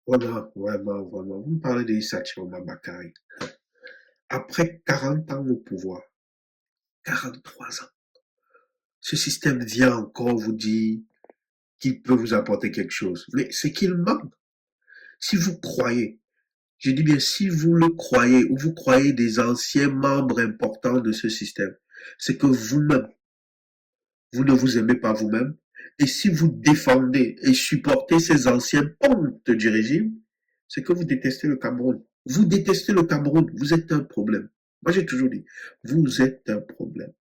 Voilà, vraiment, vraiment. Vous me parlez d'Issa Chiroma Bakary. Après 40 ans au pouvoir, 43 ans, ce système vient encore vous dire qu'il peut vous apporter quelque chose. Mais c'est qu'il manque. Si vous croyez, je dis bien si vous le croyez ou vous croyez des anciens membres importants de ce système, c'est que vous-même, vous ne vous aimez pas vous-même. Et si vous défendez et supportez ces anciens pontes du régime, c'est que vous détestez le Cameroun. Vous détestez le Cameroun. Vous êtes un problème. Moi, j'ai toujours dit, vous êtes un problème.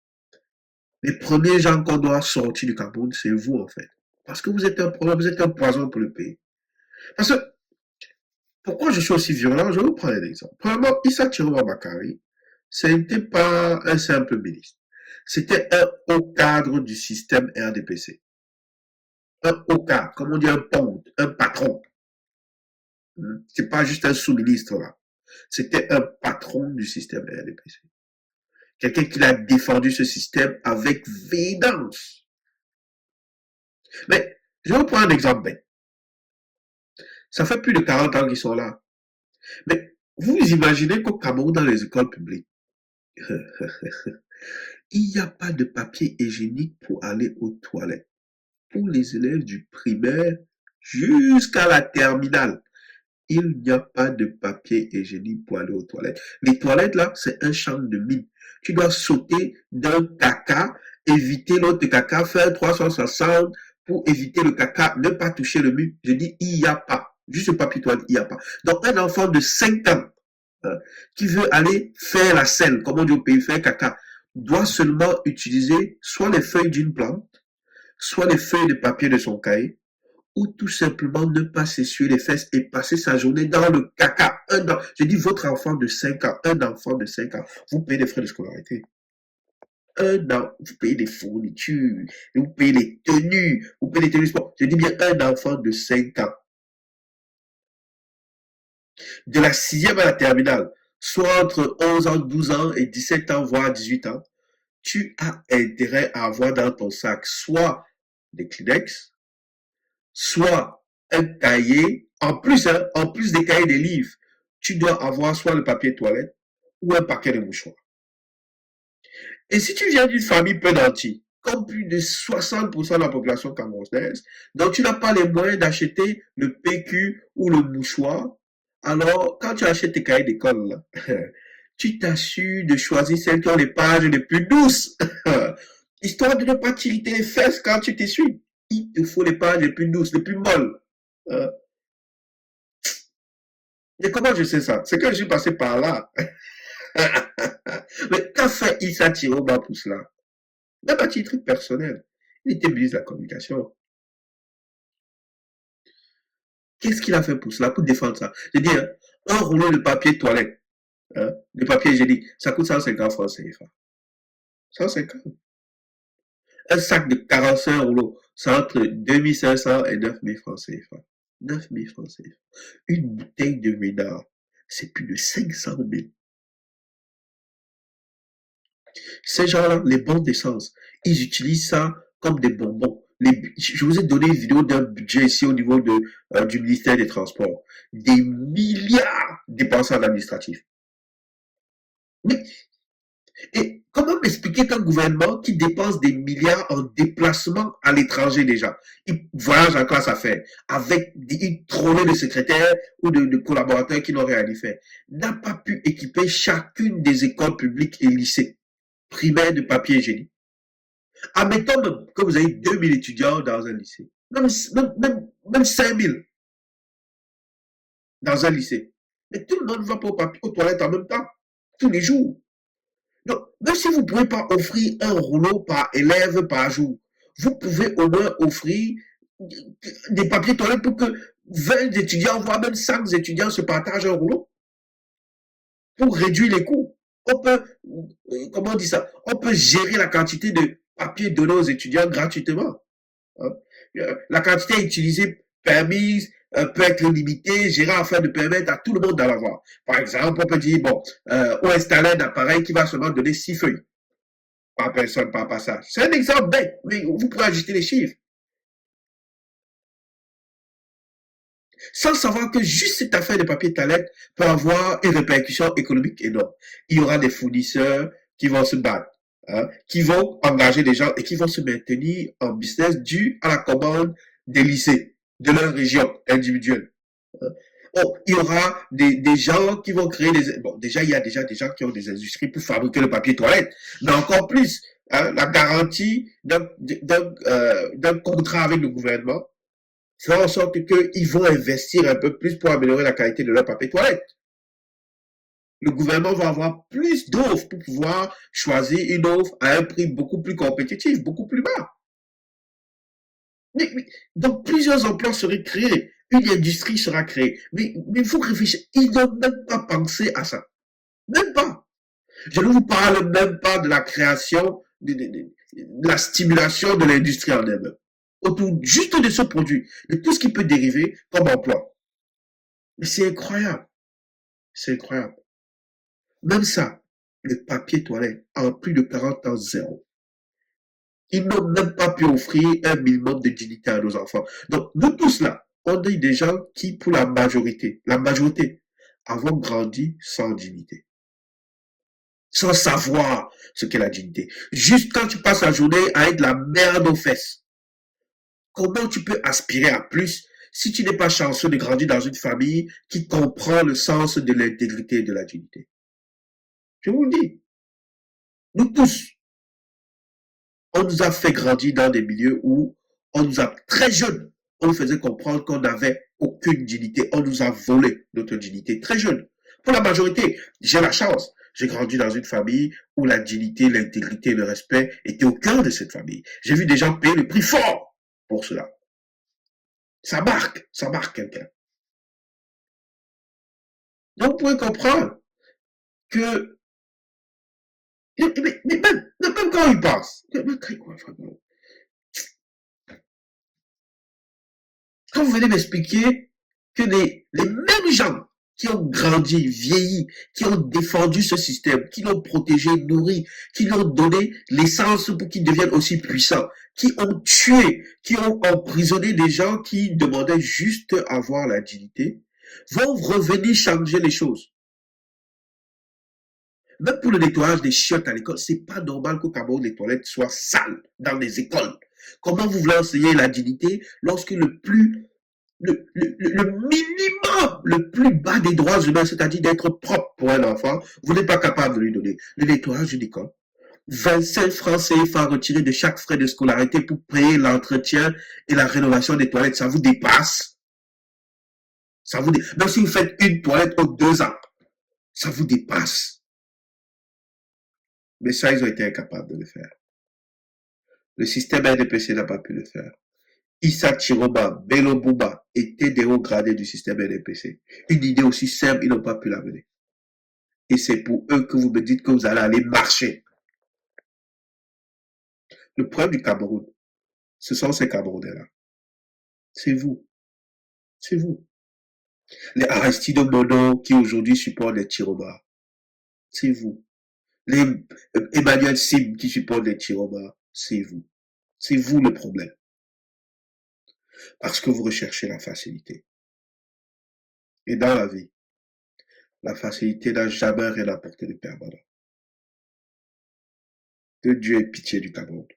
Les premiers gens qu'on doit sortir du Cameroun, c'est vous, en fait. Parce que vous êtes un problème, vous êtes un poison pour le pays. Parce que, pourquoi je suis aussi violent? Je vais vous prendre un exemple. Premièrement, Issa Chiroma Bakary, ce n'était pas un simple ministre. C'était un haut cadre du système RDPC. Un haut cadre, comme on dit un ponte, un patron. C'est pas juste un sous-ministre là. C'était un patron du système RDPC. Quelqu'un qui a défendu ce système avec véhémence. Mais je vais vous prendre un exemple bête. Ça fait plus de 40 ans qu'ils sont là. Mais vous imaginez qu'au Cameroun, dans les écoles publiques, il n'y a pas de papier hygiénique pour aller aux toilettes. Pour les élèves du primaire jusqu'à la terminale, il n'y a pas de papier hygiénique pour aller aux toilettes. Les toilettes, là, c'est un champ de mine. Tu dois sauter d'un caca, éviter l'autre caca, faire 360 pour éviter le caca, ne pas toucher le mur. Je dis, il n'y a pas. Juste le papier toilette, il n'y a pas. Donc, un enfant de 5 ans qui veut aller faire la selle, comme on dit au pays, faire caca, doit seulement utiliser soit les feuilles d'une plante, soit les feuilles de papier de son cahier, ou tout simplement ne pas s'essuyer les fesses et passer sa journée dans le caca. Je dis votre enfant de 5 ans, un enfant de 5 ans, vous payez des frais de scolarité. Un an, vous payez des fournitures, vous payez les tenues, vous payez les tenues sport. Je dis bien un enfant de 5 ans. De la sixième à la terminale, soit entre 11 ans, 12 ans et 17 ans, voire 18 ans, tu as intérêt à avoir dans ton sac soit des Kleenex, soit un cahier, en plus des cahiers des livres, tu dois avoir soit le papier toilette ou un paquet de mouchoirs. Et si tu viens d'une famille peu nantie, comme plus de 60% de la population camerounaise, donc tu n'as pas les moyens d'acheter le PQ ou le mouchoir, alors quand tu achètes tes cahiers d'école, tu t'assures de choisir celles qui ont les pages les plus douces, histoire de ne pas t'irriter les fesses quand tu t'essuies. Il te faut les pages les plus douces, les plus molles. Euh, Et comment je sais ça? C'est que je suis passé par là. Mais qu'a fait Issa Tiroba pour cela? Même à titre personnel. Il était ministre de la communication. Qu'est-ce qu'il a fait pour cela, pour défendre ça? Je dis, hein, un rouleau de papier toilette, de papier hygiénique, ça coûte 150 francs CFA. 150. Un sac de 45 rouleaux, c'est entre 2500 et 9000 francs CFA. 9000 francs CFA. Une bouteille de ménard, c'est plus de 500 000. Ces gens-là, les bons d'essence, ils utilisent ça comme des bonbons. Je vous ai donné une vidéo d'un budget ici au niveau du ministère des Transports. Des milliards dépensés en administratif. Mais et comment m'expliquer qu'un gouvernement qui dépense des milliards en déplacement à l'étranger déjà, il voyage en classe affaires avec une trônée de secrétaires ou de collaborateurs qui n'ont rien à y faire, n'a pas pu équiper chacune des écoles publiques et lycées primaires de papier hygiénique. Admettons même que vous avez 2000 étudiants dans un lycée, même 5000 dans un lycée. Mais tout le monde ne va pas aux toilettes en même temps, tous les jours. Donc, même si vous ne pouvez pas offrir un rouleau par élève par jour, vous pouvez au moins offrir des papiers toilettes pour que 20 étudiants, voire même 5 étudiants se partagent un rouleau pour réduire les coûts. On peut, comment on dit ça? On peut gérer la quantité de papier donné aux étudiants gratuitement. Hein. La quantité utilisée permise peut être limitée, gérée afin de permettre à tout le monde d'en avoir. Par exemple, on peut dire, bon, on installe un appareil qui va seulement donner 6 feuilles par personne, par passage. C'est un exemple bête, mais vous pouvez ajuster les chiffres. sans savoir que juste cette affaire de papier toilette peut avoir une répercussion économique énorme. Il y aura des fournisseurs qui vont se battre, hein, qui vont engager des gens et qui vont se maintenir en business dû à la commande des lycées, de leur région individuelle. Hein. Oh, il y aura des gens qui vont créer des... Bon, déjà, il y a déjà des gens qui ont des industries pour fabriquer le papier toilette, mais encore plus, hein, la garantie d'un contrat avec le gouvernement faire en sorte qu'ils vont investir un peu plus pour améliorer la qualité de leur papier toilette. Le gouvernement va avoir plus d'offres pour pouvoir choisir une offre à un prix beaucoup plus compétitif, beaucoup plus bas. Donc plusieurs emplois seraient créés, une industrie sera créée. Mais il faut réfléchir, ils n'ont même pas pensé à ça. Même pas. Je ne vous parle même pas de la création, de la stimulation de l'industrie en elle-même. Autour juste de ce produit, de tout ce qui peut dériver comme emploi. Mais c'est incroyable. C'est incroyable. Même ça, le papier toilette, en plus de 40 ans, zéro. Ils n'ont même pas pu offrir un minimum de dignité à nos enfants. Donc, nous tous là, on est des gens qui, pour la majorité, avons grandi sans dignité. Sans savoir ce qu'est la dignité. Juste quand tu passes la journée à être de la merde aux fesses. Comment tu peux aspirer à plus si tu n'es pas chanceux de grandir dans une famille qui comprend le sens de l'intégrité et de la dignité? Je vous le dis, nous tous, on nous a fait grandir dans des milieux où on nous a, très jeunes, on nous faisait comprendre qu'on n'avait aucune dignité. On nous a volé notre dignité très jeune. Pour la majorité, j'ai la chance. J'ai grandi dans une famille où la dignité, l'intégrité et le respect étaient au cœur de cette famille. J'ai vu des gens payer le prix fort pour cela. Ça marque quelqu'un. Donc, vous pouvez comprendre que, même quand il passe, quand vous venez m'expliquer que les mêmes gens qui ont grandi, vieilli, qui ont défendu ce système, qui l'ont protégé, nourri, qui l'ont donné l'essence pour qu'il devienne aussi puissant, qui ont tué, qui ont emprisonné des gens qui demandaient juste avoir la dignité, vont revenir changer les choses. Même pour le nettoyage des chiottes à l'école, c'est pas normal qu'au Cameroun, les toilettes soient sales dans les écoles. Comment vous voulez enseigner la dignité lorsque le minimum, le plus bas des droits humains, c'est-à-dire d'être propre pour un enfant, vous n'êtes pas capable de lui donner le nettoyage d'une école? 25 francs CFA retirés de chaque frais de scolarité pour payer l'entretien et la rénovation des toilettes, ça vous dépasse? Même si vous faites une toilette aux 2 ans, ça vous dépasse. Mais ça, ils ont été incapables de le faire. Le système NDPC n'a pas pu le faire. Issa Chiroma, Bello Bouba étaient des hauts gradés du système NDPC. Une idée aussi simple, ils n'ont pas pu la mener. Et c'est pour eux que vous me dites que vous allez aller marcher. Le problème du Cameroun, ce sont ces Camerounais-là. C'est vous. C'est vous. Les Aristide Mono qui aujourd'hui supportent les Chiroma. C'est vous. Les Emmanuel Sim qui supportent les Chiroma. C'est vous. C'est vous le problème. Parce que vous recherchez la facilité. Et dans la vie, la facilité n'a jamais rien apporté de permanent. Que Dieu ait pitié du Cameroun.